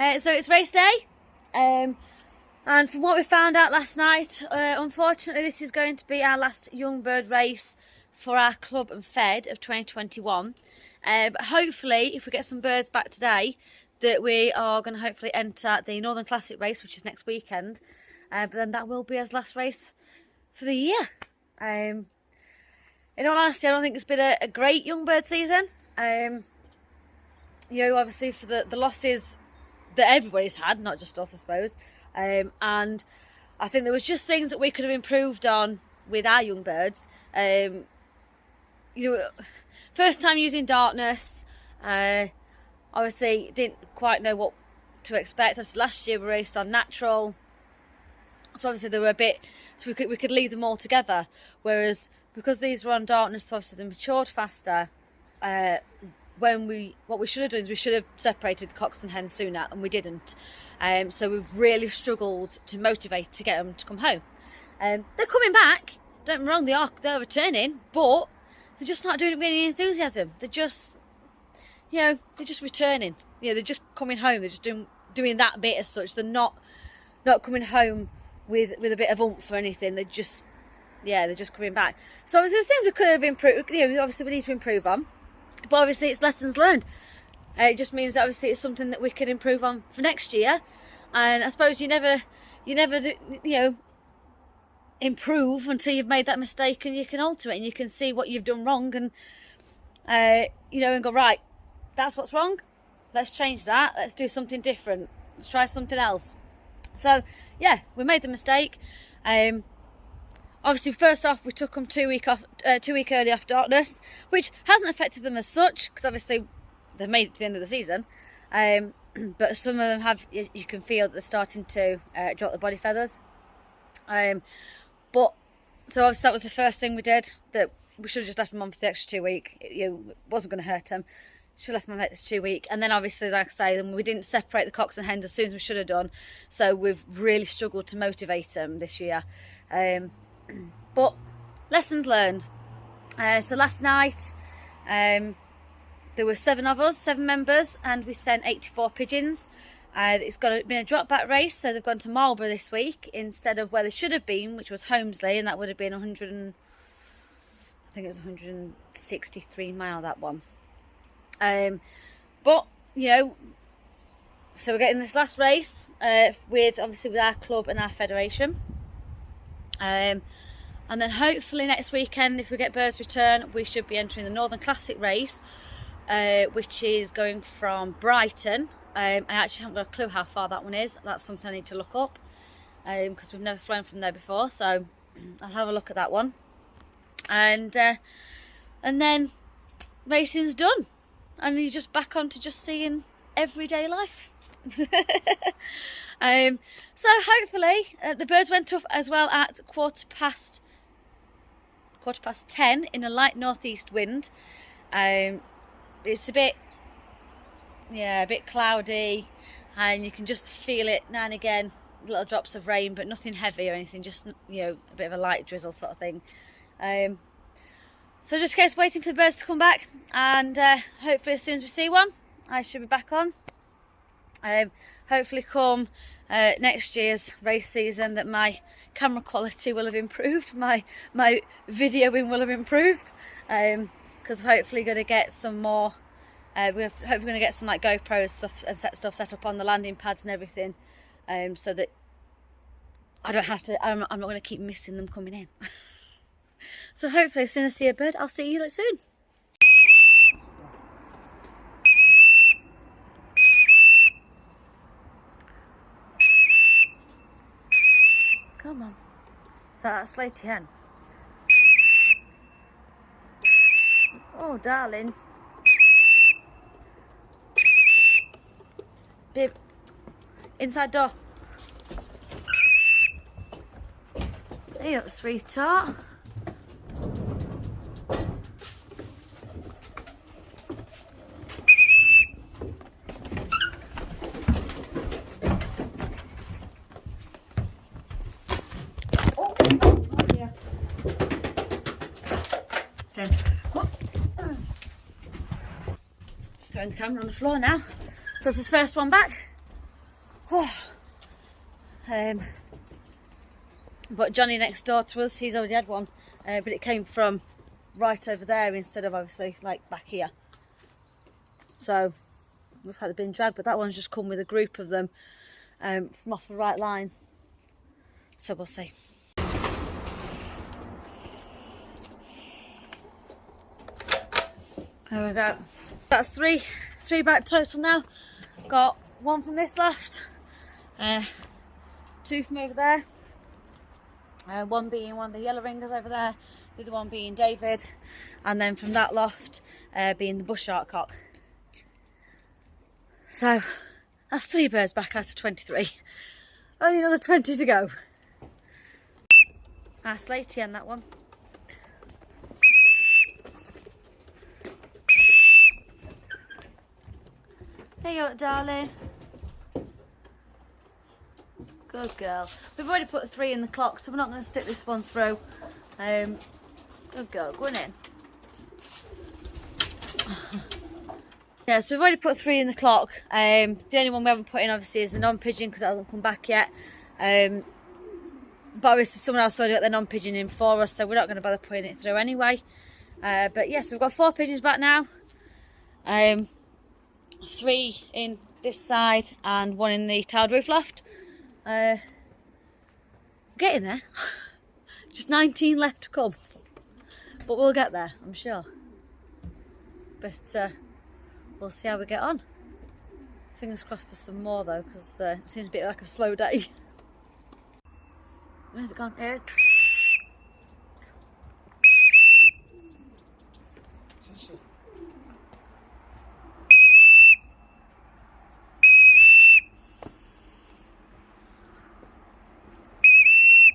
So it's race day, and from what we found out last night, unfortunately this is going to be our last young bird race for our club and fed of 2021. But hopefully, if we get some birds back today, that we are going to hopefully enter the Northern Classic race, which is next weekend. But then that will be our last race for the year. In all honesty, I don't think it's been a great young bird season. You know, obviously for the losses that everybody's had, not just us, I suppose. And I think there was just things that we could have improved on with our young birds. You know, first time using darkness, obviously didn't quite know what to expect. Obviously last year we raced on natural, so obviously they were a bit, so we could leave them all together. Whereas because these were on darkness, obviously they matured faster. What we should have done is we should have separated the cocks and hens sooner, and we didn't. So we've really struggled to motivate to get them to come home. They're coming back. Don't get me wrong, they're returning, but they're just not doing it with any enthusiasm. They're just, you know, they're just returning. You know, they're just coming home. They're just doing that bit as such. They're not coming home with a bit of oomph or anything. They're just, yeah, they're just coming back. So obviously there's things we could have improved. You know, obviously we need to improve on. But obviously it's lessons learned. It just means that obviously it's something that we can improve on for next year. And I suppose you never do, you know, improve until you've made that mistake and you can alter it and you can see what you've done wrong and you know, and go, right, that's what's wrong. Let's change that. Let's do something different. Let's try something else. So yeah, we made the mistake. Obviously, first off, we took them 2 week early off darkness, which hasn't affected them as such, because obviously they've made it to the end of the season. But some of them have, you can feel that they're starting to drop the body feathers. But so obviously that was the first thing we did, that we should have just left them on for the extra 2 week. You know, it wasn't going to hurt them. Should have left them on for this 2 week. And then obviously, like I say, we didn't separate the cocks and hens as soon as we should have done. So we've really struggled to motivate them this year. But lessons learned. So last night there were 7 of us, 7 members, and we sent 84 pigeons. It's been a drop back race, so they've gone to Marlborough this week instead of where they should have been, which was Holmesley, and that would have been 163 mile, that one. But you know, so we're getting this last race with our club and our federation. And then hopefully next weekend, if we get birds return, we should be entering the Northern Classic race, which is going from Brighton. I actually haven't got a clue how far that one is. That's something I need to look up, because we've never flown from there before, so I'll have a look at that one. And then racing's done, and you're just back on to just seeing everyday life. So hopefully the birds went up as well at quarter past 10 in a light northeast wind. It's a bit cloudy, and you can just feel it now and again, little drops of rain, but nothing heavy or anything, just, you know, a bit of a light drizzle sort of thing. So just in case, waiting for the birds to come back, and hopefully as soon as we see one, I should be back on. Hopefully come next year's race season that my camera quality will have improved, my videoing will have improved, because hopefully going to get some more, we're hopefully going to get some like GoPros stuff and stuff set up on the landing pads and everything, so that I don't have to, I'm not going to keep missing them coming in. So hopefully as soon as I see a bird, I'll see you soon. Come on. That's Slaty hen. Oh, darling. Bib. Inside door. Hey up, sweetheart. Throwing the camera on the floor now. So this is the first one back. But Johnny next door to us, he's already had one, but it came from right over there instead of obviously like back here. So looks like they've been dragged, but that one's just come with a group of them from off the right line. So we'll see. There we go. That's three back total now. Got one from this loft, two from over there. One being one of the yellow ringers over there, the other one being David, and then from that loft being the bush shark cock. So that's 3 birds back out of 23. Only another 20 to go. Nice latey on that one. There you go, darling. Good girl. We've already put 3 in the clock, so we're not going to stick this one through. Good girl, going in. Yeah, so we've already put 3 in the clock. The only one we haven't put in obviously is the non-pigeon because it hasn't come back yet. But obviously someone else already got the non-pigeon in before us, so we're not going to bother putting it through anyway. But yes, we've got 4 pigeons back now. 3 in this side and 1 in the tiled roof loft. Getting there. Just 19 left to come, but we'll get there, I'm sure. But we'll see how we get on. Fingers crossed for some more though, because it seems a bit like a slow day. Where's it gone? Here.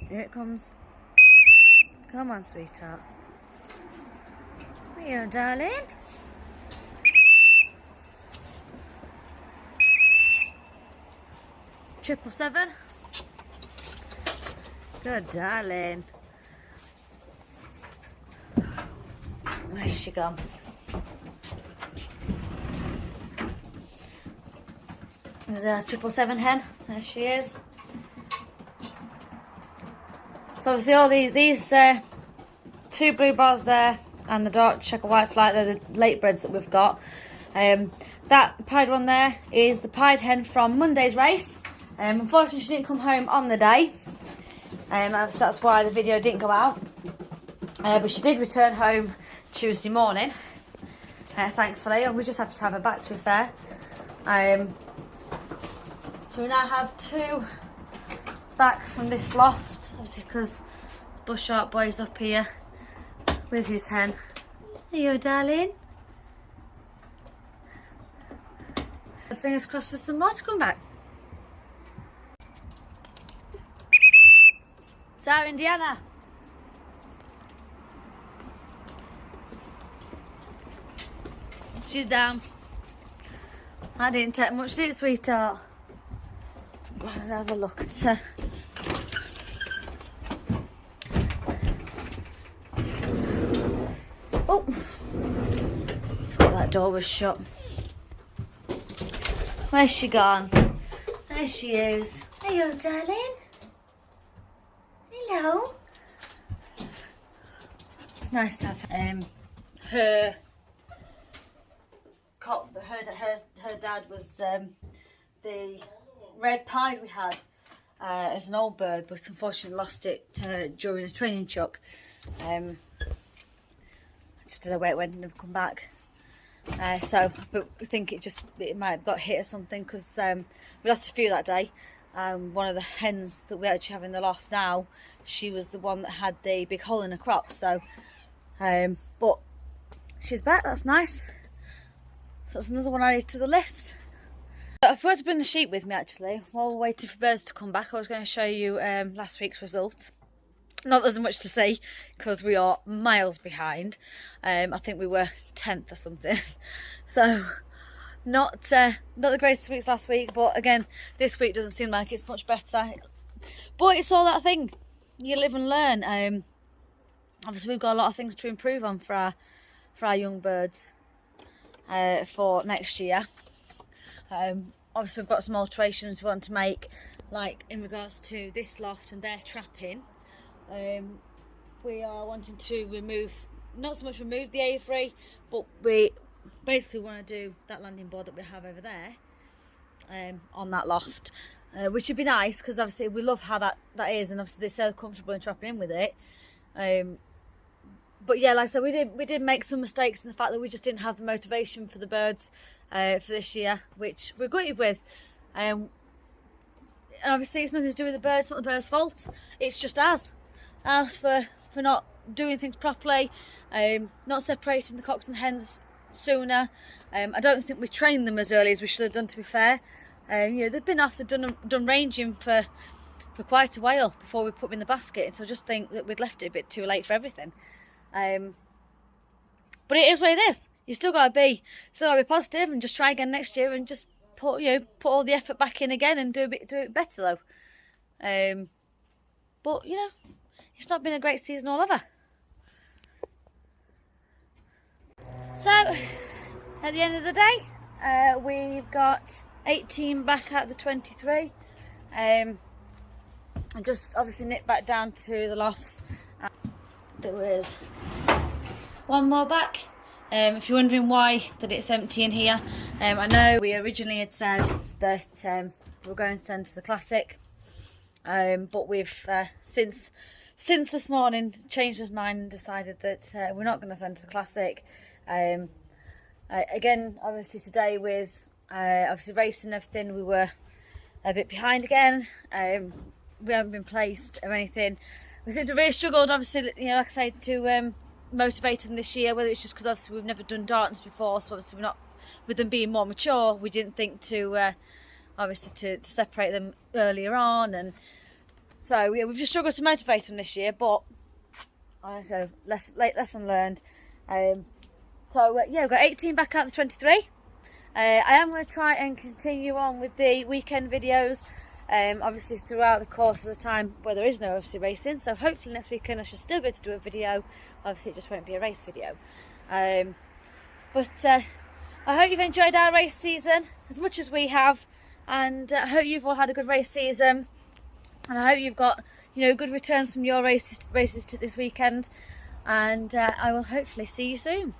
Here it comes. Come on, sweetheart. There you are, darling. Triple 7. Good darling. Where's she gone? There's a 777 hen. There she is. So obviously all these 2 blue bars there and the dark checker white flight, they're the late breds that we've got. That pied one there is the pied hen from Monday's race. Unfortunately she didn't come home on the day, so that's why the video didn't go out. But she did return home Tuesday morning, thankfully, and we're just happy to have her back, to be fair. So we now have 2 back from this loft, obviously because Bush Shark Boy's up here with his hen. There you go, darling. Fingers crossed for some more to come back. So, Indiana. She's down. I didn't take much, did it, sweetheart? Let's go and have a look at her. Oh, forgot that door was shut. Where's she gone? There she is. Hello, darling. Hello. It's nice to have her dad was the red pied we had as an old bird, but unfortunately lost it during a training chuck. I just don't know where it went and never come back. But I think it might have got hit or something, because we lost a few that day. One of the hens that we actually have in the loft now, she was the one that had the big hole in her crop. So, but she's back. That's nice. So that's another one added to the list. I forgot to bring the sheep with me actually. While we're waiting for birds to come back, I was going to show you last week's result. Not that there's much to see because we are miles behind. I think we were 10th or something. So not the greatest weeks last week, but again this week doesn't seem like it's much better. But it's all that thing, you live and learn. Obviously we've got a lot of things to improve on for our young birds for next year. obviously we've got some alterations we want to make, like in regards to this loft and their trapping. We are wanting to remove, not so much remove the aviary, but we basically want to do that landing board that we have over there on that loft, which would be nice because obviously we love how that is, and obviously they're so comfortable in trapping in with it. But yeah, like I said, we did make some mistakes in the fact that we just didn't have the motivation for the birds for this year, which we're gutted with. And obviously it's nothing to do with the birds, it's not the birds' fault, it's just ours for not doing things properly, not separating the cocks and hens sooner. I don't think we trained them as early as we should have done, to be fair. You know, they've been after done ranging for quite a while before we put them in the basket, so I just think that we'd left it a bit too late for everything. But it is what it is. You still gotta be positive and just try again next year and just put all the effort back in again and do it better though. But you know, it's not been a great season all over. So at the end of the day, we've got 18 back out of the 23. And just obviously nipped back down to the lofts. There was one more back. If you're wondering why that it's empty in here, I know we originally had said that we were going to send to the Classic, but we've since this morning changed his mind and decided that we're not going to send to the Classic. Again, obviously today with obviously racing and everything, we were a bit behind again. We haven't been placed or anything. We seem to really struggled, obviously, you know, like I say, to motivate them this year, whether it's just because obviously we've never done Dartons before, so obviously we're not, with them being more mature, we didn't think to obviously to separate them earlier on, and so yeah, we've just struggled to motivate them this year, but so lesson learned. So yeah, we've got 18 back out of the 23. I am going to try and continue on with the weekend videos, obviously throughout the course of the time where there is no obviously racing, so hopefully next weekend I should still be able to do a video. Obviously it just won't be a race video, but I hope you've enjoyed our race season as much as we have, and I hope you've all had a good race season, and I hope you've got, you know, good returns from your races to this weekend, and I will hopefully see you soon.